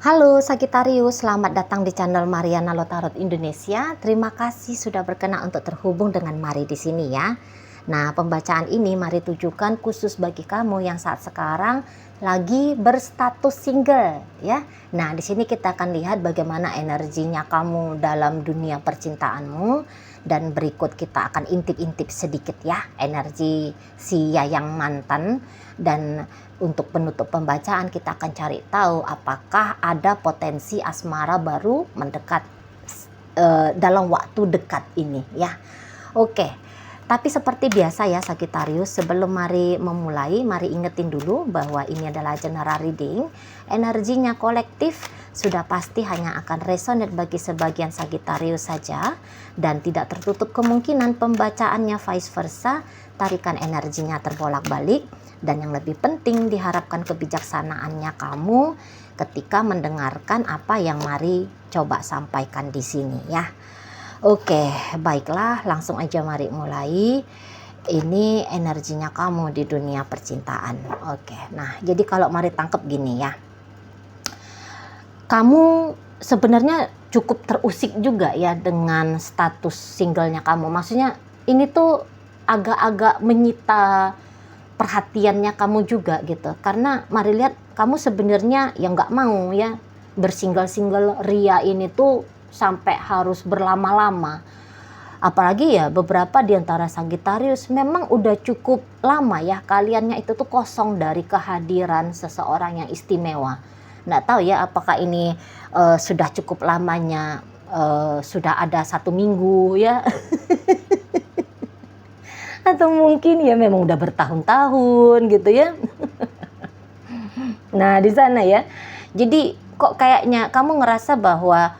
Halo Sagittarius, selamat datang di channel Mariana Lotarot Indonesia. Terima kasih sudah berkenan untuk terhubung dengan Mari di sini ya. Nah, pembacaan ini Mari tujukan khusus bagi kamu yang saat sekarang lagi berstatus single ya. Nah, di sini kita akan lihat bagaimana energinya kamu dalam dunia percintaanmu, dan berikut kita akan intip-intip sedikit ya energi si Yayang mantan. Dan untuk penutup pembacaan kita akan cari tahu apakah ada potensi asmara baru mendekat dalam waktu dekat ini ya. Oke, tapi seperti biasa ya Sagittarius, sebelum Mari memulai, Mari ingetin dulu bahwa ini adalah general reading. Energinya kolektif, sudah pasti hanya akan resonate bagi sebagian Sagittarius saja, dan tidak tertutup kemungkinan pembacaannya vice versa, tarikan energinya terbolak-balik. Dan yang lebih penting, diharapkan kebijaksanaannya kamu ketika mendengarkan apa yang Mari coba sampaikan di sini ya. Oke, baiklah, langsung aja Mari mulai. Ini energinya kamu di dunia percintaan. Oke, nah jadi kalau Mari tangkep gini ya, kamu sebenarnya cukup terusik juga ya dengan status singlenya kamu. Maksudnya ini tuh agak-agak menyita perhatiannya kamu juga gitu, karena Mari lihat kamu sebenarnya yang nggak mau ya bersingle-single ria ini tuh sampai harus berlama-lama. Apalagi ya beberapa di antara Sagittarius memang udah cukup lama ya kaliannya itu tuh kosong dari kehadiran seseorang yang istimewa. Nggak tahu ya apakah ini sudah cukup lamanya, sudah ada 1 minggu ya atau mungkin ya memang udah bertahun-tahun gitu ya. Nah di sana ya, jadi kok kayaknya kamu ngerasa bahwa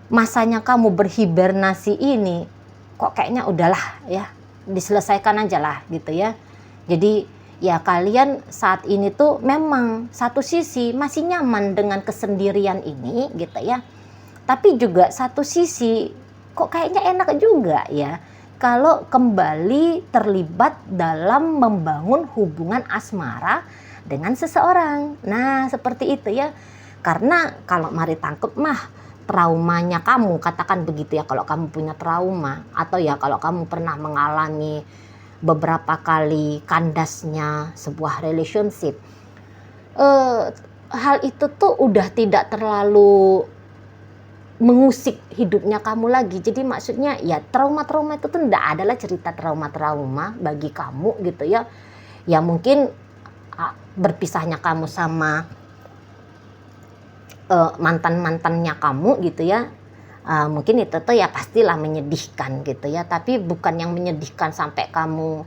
masanya kamu berhibernasi ini kok kayaknya udahlah ya, diselesaikan aja lah gitu ya. Jadi ya kalian saat ini tuh memang satu sisi masih nyaman dengan kesendirian ini gitu ya, tapi juga satu sisi kok kayaknya enak juga ya kalau kembali terlibat dalam membangun hubungan asmara dengan seseorang. Nah seperti itu ya, karena kalau Mari tangkep mah traumanya kamu, katakan begitu ya, kalau kamu punya trauma atau ya kalau kamu pernah mengalami beberapa kali kandasnya sebuah relationship, hal itu tuh udah tidak terlalu mengusik hidupnya kamu lagi. Jadi maksudnya ya trauma-trauma itu tuh enggak adalah cerita trauma-trauma bagi kamu gitu ya. Ya mungkin berpisahnya kamu sama mantan-mantannya kamu gitu ya. Mungkin itu tuh ya pastilah menyedihkan gitu ya. Tapi bukan yang menyedihkan sampai kamu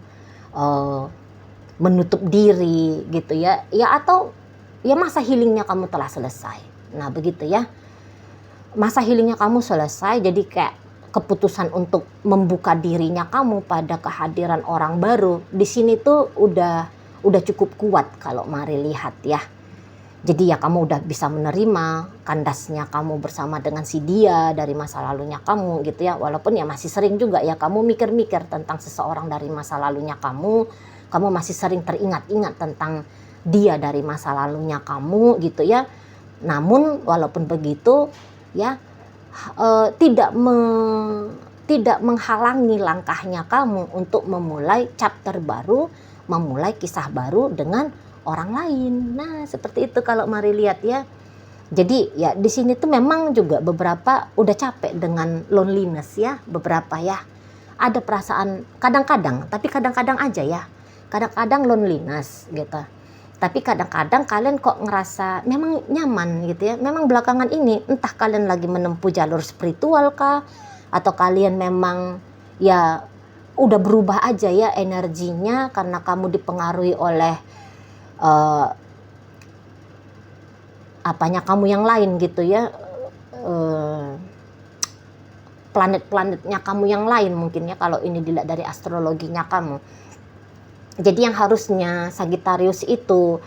menutup diri gitu ya. Ya atau ya masa healingnya kamu telah selesai. Nah begitu ya. Masa healingnya kamu selesai, jadi kayak keputusan untuk membuka dirinya kamu pada kehadiran orang baru di sini tuh udah cukup kuat kalau Mari lihat ya. Jadi ya kamu udah bisa menerima kandasnya kamu bersama dengan si dia dari masa lalunya kamu gitu ya. Walaupun ya masih sering juga ya kamu mikir-mikir tentang seseorang dari masa lalunya kamu masih sering teringat-ingat tentang dia dari masa lalunya kamu gitu ya. Namun walaupun begitu ya tidak menghalangi langkahnya kamu untuk memulai chapter baru, memulai kisah baru dengan orang lain. Nah seperti itu kalau Mari lihat ya. Jadi ya di sini tuh memang juga beberapa udah capek dengan loneliness ya, beberapa ya ada perasaan kadang-kadang, tapi kadang-kadang aja ya, kadang-kadang loneliness gitu. Tapi kadang-kadang kalian kok ngerasa memang nyaman gitu ya. Memang belakangan ini entah kalian lagi menempuh jalur spiritual kah, atau kalian memang ya udah berubah aja ya energinya karena kamu dipengaruhi oleh apanya kamu yang lain gitu ya, planet-planetnya kamu yang lain mungkin ya kalau ini dilihat dari astrologinya kamu. Jadi yang harusnya Sagittarius itu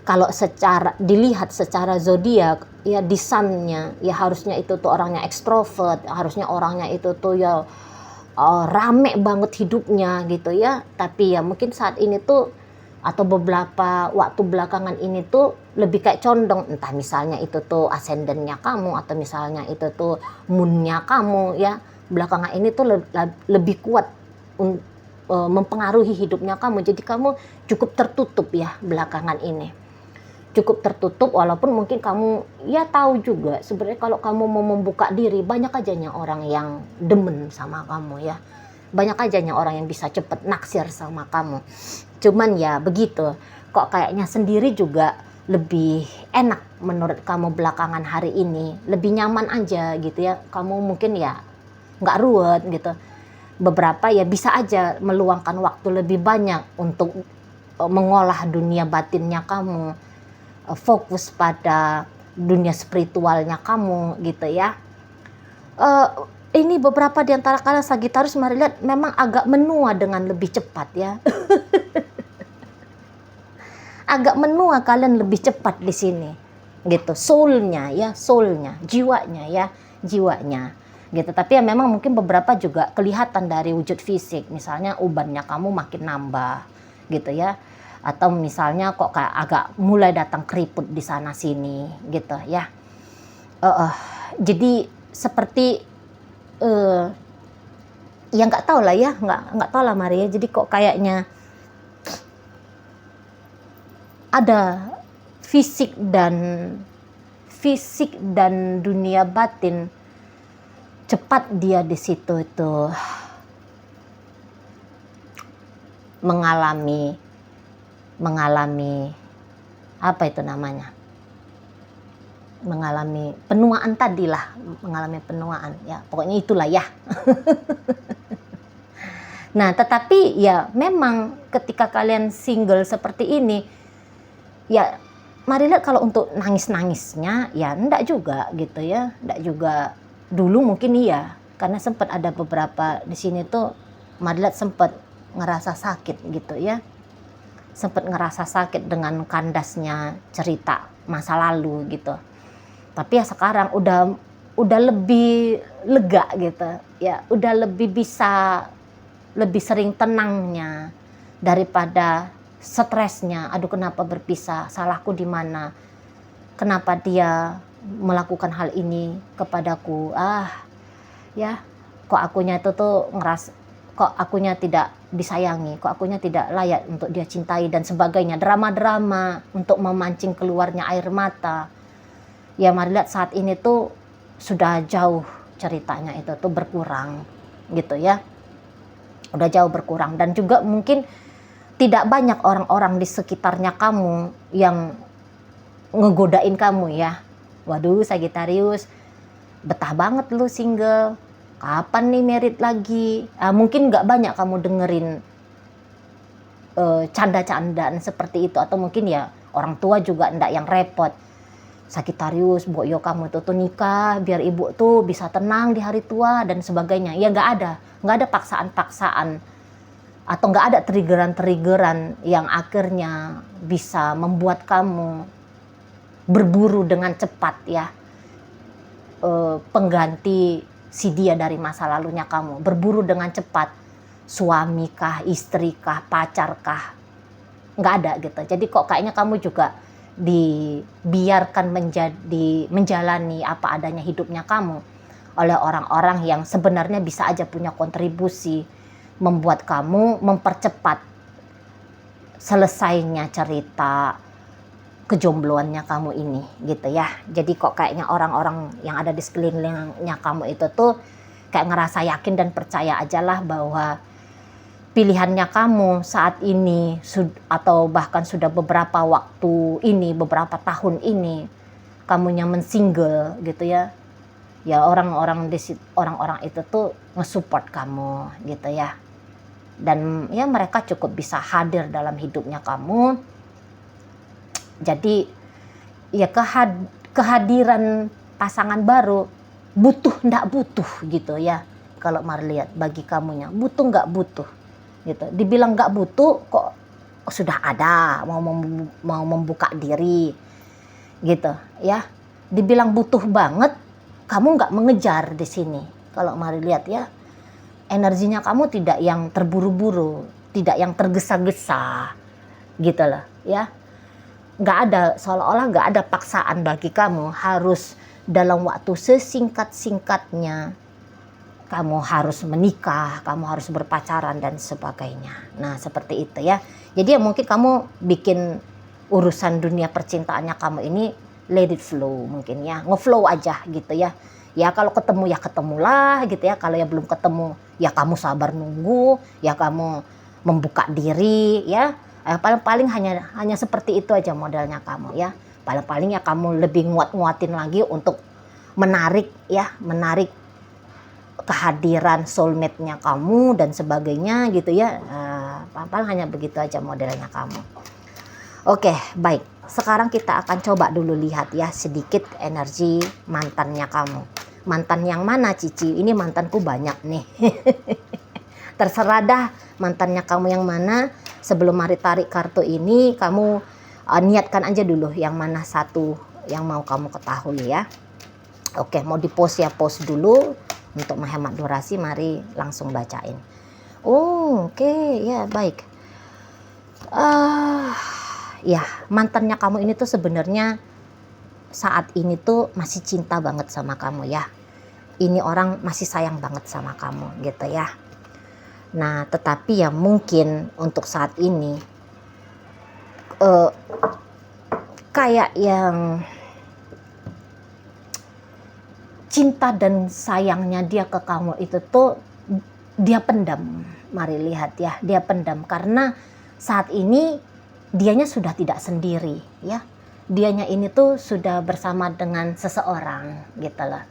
kalau dilihat secara zodiak ya di sun-nya ya harusnya itu tuh orangnya ekstrovert, harusnya orangnya itu tuh ya rame banget hidupnya gitu ya. Tapi ya mungkin saat ini tuh atau beberapa waktu belakangan ini tuh lebih kayak condong, entah misalnya itu tuh ascendennya kamu atau misalnya itu tuh moonnya kamu ya, belakangan ini tuh lebih kuat mempengaruhi hidupnya kamu. Jadi kamu cukup tertutup ya belakangan ini, cukup tertutup, walaupun mungkin kamu ya tahu juga sebenarnya kalau kamu mau membuka diri, banyak ajanya orang yang demen sama kamu ya, banyak ajanya orang yang bisa cepet naksir sama kamu. Cuman ya begitu, kok kayaknya sendiri juga lebih enak menurut kamu belakangan hari ini, lebih nyaman aja gitu ya, kamu mungkin ya nggak ruwet gitu. Beberapa ya bisa aja meluangkan waktu lebih banyak untuk mengolah dunia batinnya kamu, fokus pada dunia spiritualnya kamu gitu ya. Ini beberapa di antara kalian Sagittarius, mari lihat, memang agak menua dengan lebih cepat ya. Agak menua kalian lebih cepat di sini gitu, soulnya ya, soulnya, jiwanya ya, jiwanya gitu. Tapi ya memang mungkin beberapa juga kelihatan dari wujud fisik, misalnya ubannya kamu makin nambah gitu ya, atau misalnya kok kayak agak mulai datang keriput di sana sini gitu ya. Jadi seperti ya nggak tahu lah ya, nggak tahu lah Maria. Jadi kok kayaknya ada fisik dan dunia batin cepat dia di situ itu mengalami apa itu namanya, mengalami penuaan tadi lah, mengalami penuaan ya, pokoknya itulah ya. Nah tetapi ya memang ketika kalian single seperti ini ya, mari lihat, kalau untuk nangis-nangisnya ya enggak juga gitu ya, enggak juga. Dulu mungkin iya, karena sempat ada beberapa di sini tuh mari lihat sempat ngerasa sakit gitu ya, sempat ngerasa sakit dengan kandasnya cerita masa lalu gitu. Tapi ya sekarang udah lebih lega gitu ya, udah lebih bisa, lebih sering tenangnya daripada stresnya. Aduh kenapa berpisah, salahku di mana, kenapa dia melakukan hal ini kepadaku, ya kok akunya itu tuh ngeras, kok akunya tidak disayangi, kok akunya tidak layak untuk dia cintai dan sebagainya, drama-drama untuk memancing keluarnya air mata. Ya mari lihat saat ini tuh sudah jauh ceritanya itu tuh berkurang gitu ya, udah jauh berkurang. Dan juga mungkin tidak banyak orang-orang di sekitarnya kamu yang ngegodain kamu ya. Waduh Sagittarius, betah banget lu single, kapan nih married lagi. Mungkin gak banyak kamu dengerin canda-candaan seperti itu, atau mungkin ya orang tua juga ndak yang repot. Sagittarius, boyo kamu tuh nikah biar ibu tuh bisa tenang di hari tua dan sebagainya. Ya nggak ada paksaan-paksaan atau nggak ada triggeran-triggeran yang akhirnya bisa membuat kamu berburu dengan cepat ya, pengganti si dia dari masa lalunya kamu, berburu dengan cepat, suami kah, istri kah, pacar kah, nggak ada gitu. Jadi kok kayaknya kamu juga dibiarkan menjalani apa adanya hidupnya kamu oleh orang-orang yang sebenarnya bisa aja punya kontribusi membuat kamu mempercepat selesainya cerita kejombloannya kamu ini gitu ya. Jadi kok kayaknya orang-orang yang ada di sekelilingnya kamu itu tuh kayak ngerasa yakin dan percaya aja lah bahwa pilihannya kamu saat ini atau bahkan sudah beberapa waktu ini, beberapa tahun ini kamunya mensingle gitu ya. Ya orang-orang itu tuh nge-support kamu gitu ya. Dan ya mereka cukup bisa hadir dalam hidupnya kamu. Jadi ya kehadiran pasangan baru butuh ndak butuh gitu ya. Kalau mari lihat bagi kamunya butuh nggak butuh gitu. Dibilang nggak butuh kok sudah ada mau membuka diri gitu ya. Dibilang butuh banget, kamu nggak mengejar di sini. Kalau mari lihat ya, energinya kamu tidak yang terburu-buru, tidak yang tergesa-gesa gitu loh ya. Nggak ada, seolah-olah nggak ada paksaan bagi kamu harus dalam waktu sesingkat-singkatnya kamu harus menikah, kamu harus berpacaran dan sebagainya. Nah seperti itu ya. Jadi ya mungkin kamu bikin urusan dunia percintaannya kamu ini let it flow mungkin ya, ngeflow aja gitu ya. Ya kalau ketemu ya ketemulah gitu ya, kalau ya belum ketemu ya kamu sabar nunggu, ya kamu membuka diri ya. Paling-paling hanya seperti itu aja modelnya kamu ya. Paling-paling ya kamu lebih nguat-nguatin lagi untuk menarik kehadiran soulmate-nya kamu dan sebagainya gitu ya. Paling hanya begitu aja modelnya kamu. Oke, baik. Sekarang kita akan coba dulu lihat ya sedikit energi mantannya kamu. Mantan yang mana, Cici? Ini mantanku banyak nih. Terserah dah mantannya kamu yang mana. Sebelum Mari tarik kartu ini, kamu niatkan aja dulu yang mana satu yang mau kamu ketahui ya. Oke, mau di pause ya, pause dulu. Untuk menghemat durasi, mari langsung bacain. Oke, ya baik. Ya, mantannya kamu ini tuh sebenarnya saat ini tuh masih cinta banget sama kamu ya. Ini orang masih sayang banget sama kamu gitu ya. Nah, tetapi ya mungkin untuk saat ini kayak yang cinta dan sayangnya dia ke kamu itu tuh dia pendam. Mari lihat ya, dia pendam karena saat ini dianya sudah tidak sendiri ya. Dianya ini tuh sudah bersama dengan seseorang gitu loh.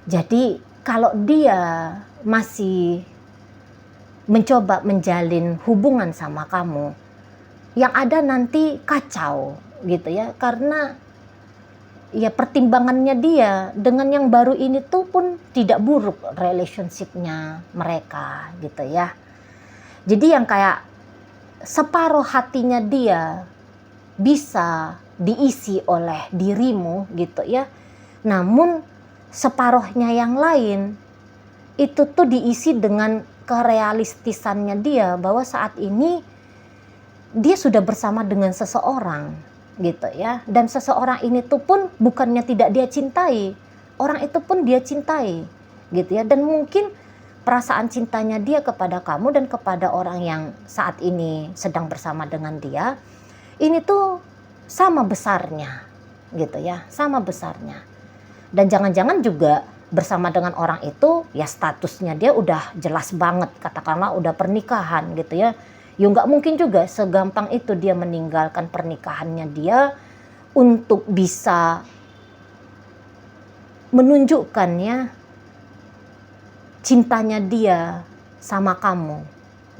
Jadi kalau dia masih mencoba menjalin hubungan sama kamu, yang ada nanti kacau gitu ya, karena ya pertimbangannya dia dengan yang baru ini tuh pun tidak buruk relationship-nya mereka gitu ya. Jadi yang kayak separuh hatinya dia bisa diisi oleh dirimu gitu ya. Namun separuhnya yang lain itu tuh diisi dengan kerealistisannya dia bahwa saat ini dia sudah bersama dengan seseorang gitu ya, dan seseorang ini tuh pun bukannya tidak dia cintai, orang itu pun dia cintai gitu ya, dan mungkin perasaan cintanya dia kepada kamu dan kepada orang yang saat ini sedang bersama dengan dia ini tuh sama besarnya gitu ya, sama besarnya. Dan jangan-jangan juga bersama dengan orang itu ya statusnya dia udah jelas banget, katakanlah udah pernikahan gitu ya. Ya nggak mungkin juga segampang itu dia meninggalkan pernikahannya dia untuk bisa menunjukkan ya cintanya dia sama kamu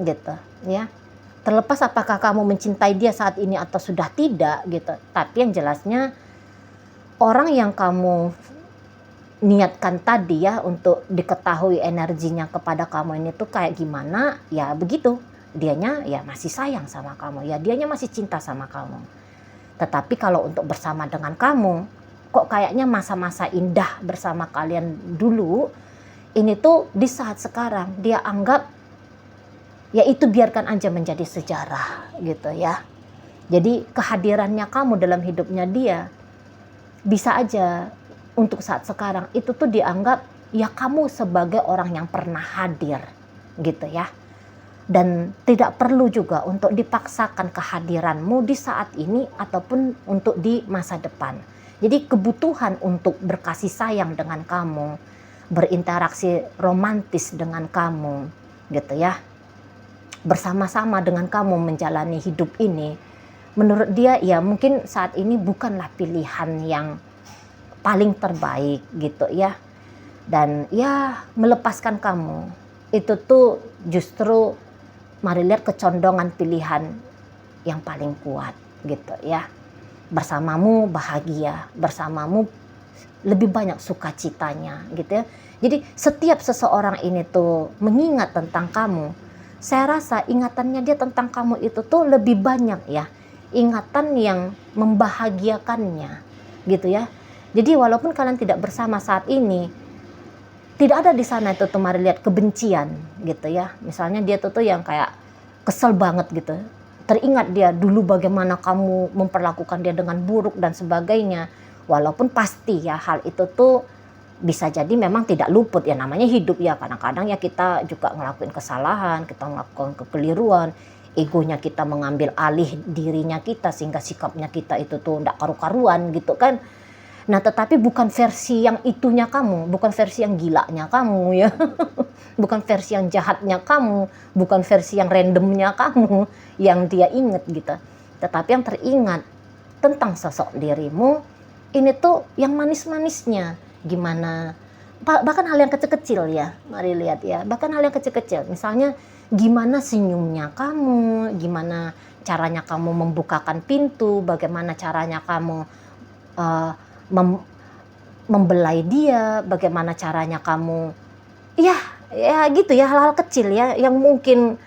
gitu ya. Terlepas apakah kamu mencintai dia saat ini atau sudah tidak gitu. Tapi yang jelasnya orang yang kamu niatkan tadi ya untuk diketahui energinya kepada kamu ini tuh kayak gimana ya begitu. Dianya ya masih sayang sama kamu, ya dianya masih cinta sama kamu. Tetapi kalau untuk bersama dengan kamu, kok kayaknya masa-masa indah bersama kalian dulu, ini tuh di saat sekarang dia anggap, ya itu biarkan aja menjadi sejarah gitu ya. Jadi kehadirannya kamu dalam hidupnya dia, bisa aja untuk saat sekarang itu tuh dianggap, ya kamu sebagai orang yang pernah hadir gitu ya. Dan tidak perlu juga untuk dipaksakan kehadiranmu di saat ini ataupun untuk di masa depan. Jadi kebutuhan untuk berkasih sayang dengan kamu, berinteraksi romantis dengan kamu gitu ya, bersama-sama dengan kamu menjalani hidup ini, menurut dia ya mungkin saat ini bukanlah pilihan yang paling terbaik gitu ya. Dan ya melepaskan kamu itu tuh justru mari lihat kecondongan pilihan yang paling kuat gitu ya. Bersamamu bahagia, bersamamu lebih banyak sukacitanya gitu ya. Jadi setiap seseorang ini tuh mengingat tentang kamu, saya rasa ingatannya dia tentang kamu itu tuh lebih banyak ya. Ingatan yang membahagiakannya gitu ya. Jadi walaupun kalian tidak bersama saat ini, tidak ada di sana itu tuh mari lihat kebencian gitu ya. Misalnya dia tuh yang kayak kesel banget gitu teringat dia dulu bagaimana kamu memperlakukan dia dengan buruk dan sebagainya. Walaupun pasti ya hal itu tuh bisa jadi memang tidak luput, ya namanya hidup ya, kadang-kadang ya kita juga ngelakuin kesalahan, kita melakukan kekeliruan, egonya kita mengambil alih dirinya kita sehingga sikapnya kita itu tuh ndak karu-karuan gitu kan. Nah tetapi bukan versi yang itunya kamu, bukan versi yang gilanya kamu ya, bukan versi yang jahatnya kamu, bukan versi yang randomnya kamu yang dia ingat gitu. Tetapi yang teringat tentang sosok dirimu ini tuh yang manis-manisnya. Gimana, bahkan hal yang kecil-kecil ya, mari lihat ya, bahkan hal yang kecil-kecil, misalnya gimana senyumnya kamu, gimana caranya kamu membukakan pintu, bagaimana caranya kamu membelai dia, bagaimana caranya kamu, ya gitu ya, hal-hal kecil ya, yang mungkin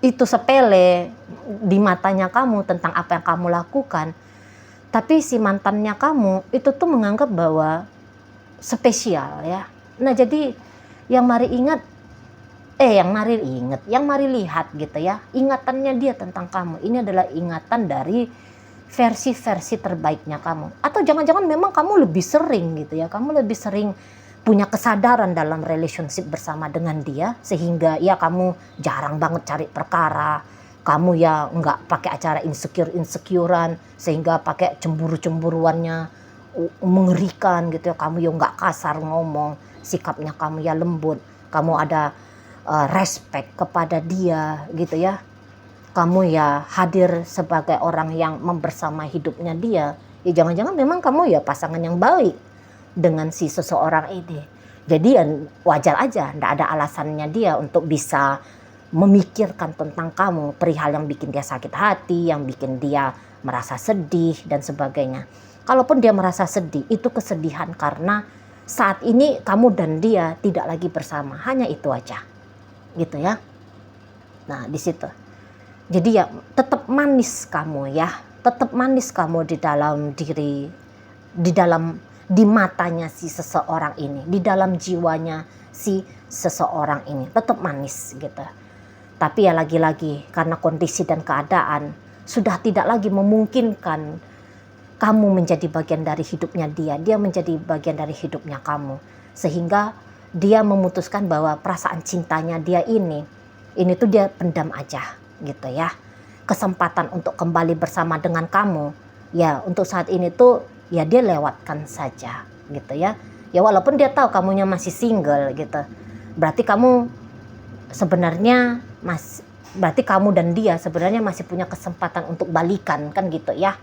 itu sepele di matanya kamu tentang apa yang kamu lakukan. Tapi si mantannya kamu itu tuh menganggap bahwa spesial ya. Nah jadi yang mari lihat gitu ya. Ingatannya dia tentang kamu. Ini adalah ingatan dari versi-versi terbaiknya kamu. Atau jangan-jangan memang kamu lebih sering gitu ya. Kamu lebih sering punya kesadaran dalam relationship bersama dengan dia. Sehingga ya kamu jarang banget cari perkara. Kamu ya nggak pakai acara insecurean sehingga pakai cemburu-cemburuannya mengerikan gitu ya. Kamu ya nggak kasar ngomong, sikapnya kamu ya lembut, kamu ada respect kepada dia gitu ya. Kamu ya hadir sebagai orang yang membersamai hidupnya dia. Ya jangan-jangan memang kamu ya pasangan yang baik dengan si seseorang ini. Jadi ya wajar aja, nggak ada alasannya dia untuk bisa memikirkan tentang kamu, perihal yang bikin dia sakit hati, yang bikin dia merasa sedih dan sebagainya. Kalaupun dia merasa sedih, itu kesedihan karena saat ini kamu dan dia tidak lagi bersama, hanya itu aja, gitu ya. Nah di situ. Jadi ya tetap manis kamu ya, tetap manis kamu di dalam diri, di matanya si seseorang ini, di dalam jiwanya si seseorang ini, tetap manis gitu. Tapi ya lagi-lagi karena kondisi dan keadaan sudah tidak lagi memungkinkan kamu menjadi bagian dari hidupnya dia menjadi bagian dari hidupnya kamu. Sehingga dia memutuskan bahwa perasaan cintanya dia ini tuh dia pendam aja gitu ya. Kesempatan untuk kembali bersama dengan kamu, ya untuk saat ini tuh ya dia lewatkan saja gitu ya. Ya walaupun dia tahu kamunya masih single gitu. Berarti kamu dan dia sebenarnya masih punya kesempatan untuk balikan kan gitu ya.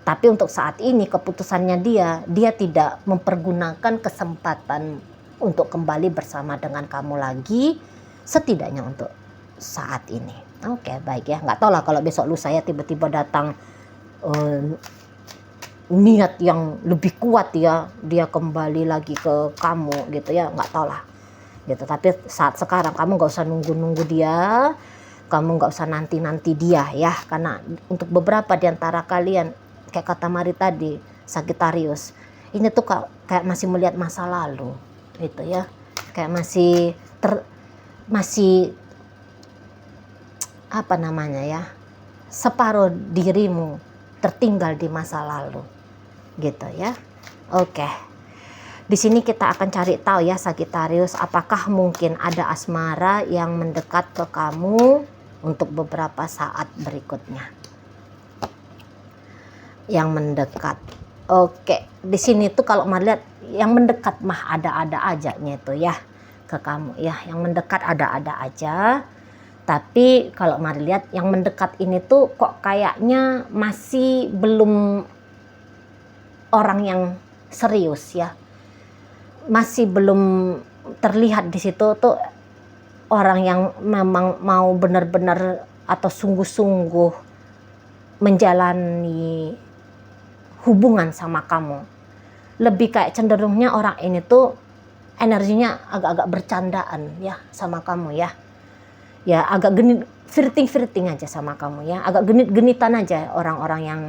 Tapi untuk saat ini keputusannya dia tidak mempergunakan kesempatan untuk kembali bersama dengan kamu lagi, setidaknya untuk saat ini. Oke, baik ya. Nggak tahu lah kalau besok lusa ya tiba-tiba datang niat yang lebih kuat ya, dia kembali lagi ke kamu gitu ya, nggak tahu lah gitu. Tapi saat sekarang kamu nggak usah nunggu dia, kamu nggak usah nanti dia ya, karena untuk beberapa di antara kalian kayak kata Mari tadi, Sagittarius ini tuh kayak masih melihat masa lalu gitu ya, kayak masih apa namanya ya, separuh dirimu tertinggal di masa lalu gitu ya. Oke. Di sini kita akan cari tahu ya Sagittarius, apakah mungkin ada asmara yang mendekat ke kamu untuk beberapa saat berikutnya. Yang mendekat. Oke, di sini tuh kalau melihat yang mendekat mah ada-ada ajanya itu ya ke kamu ya, yang mendekat ada-ada aja. Tapi kalau mari lihat yang mendekat ini tuh kok kayaknya masih belum orang yang serius ya. Masih belum terlihat di situ tuh orang yang memang mau benar-benar atau sungguh-sungguh menjalani hubungan sama kamu. Lebih kayak cenderungnya orang ini tuh energinya agak-agak bercandaan ya sama kamu ya. Ya agak flirting aja sama kamu ya. Agak genit-genitan aja orang-orang yang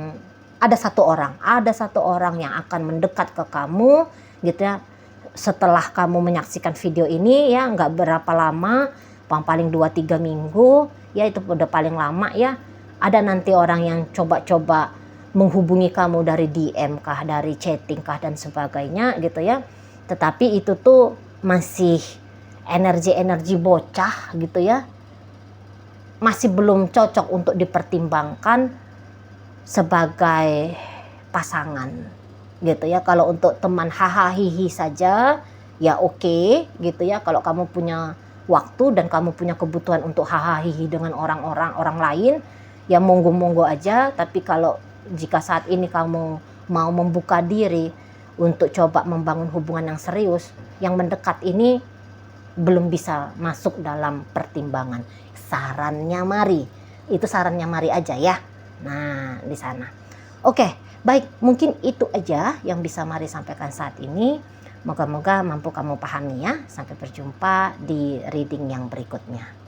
ada satu orang yang akan mendekat ke kamu gitu ya. Setelah kamu menyaksikan video ini ya, nggak berapa lama paling 2-3 minggu, ya itu udah paling lama ya. Ada nanti orang yang coba-coba menghubungi kamu dari DM kah, dari chatting kah dan sebagainya gitu ya. Tetapi itu tuh masih energi-energi bocah gitu ya. Masih belum cocok untuk dipertimbangkan sebagai pasangan gitu ya. Kalau untuk teman hahaha saja ya oke gitu ya. Kalau kamu punya waktu dan kamu punya kebutuhan untuk hahaha dengan orang lain, ya monggo-monggo aja. Tapi kalau jika saat ini kamu mau membuka diri untuk coba membangun hubungan yang serius, yang mendekat ini belum bisa masuk dalam pertimbangan. Sarannya Mari, itu sarannya Mari aja ya. Nah, di sana. Oke, baik, mungkin itu aja yang bisa Mari sampaikan saat ini. Moga-moga mampu kamu pahami ya. Sampai berjumpa di reading yang berikutnya.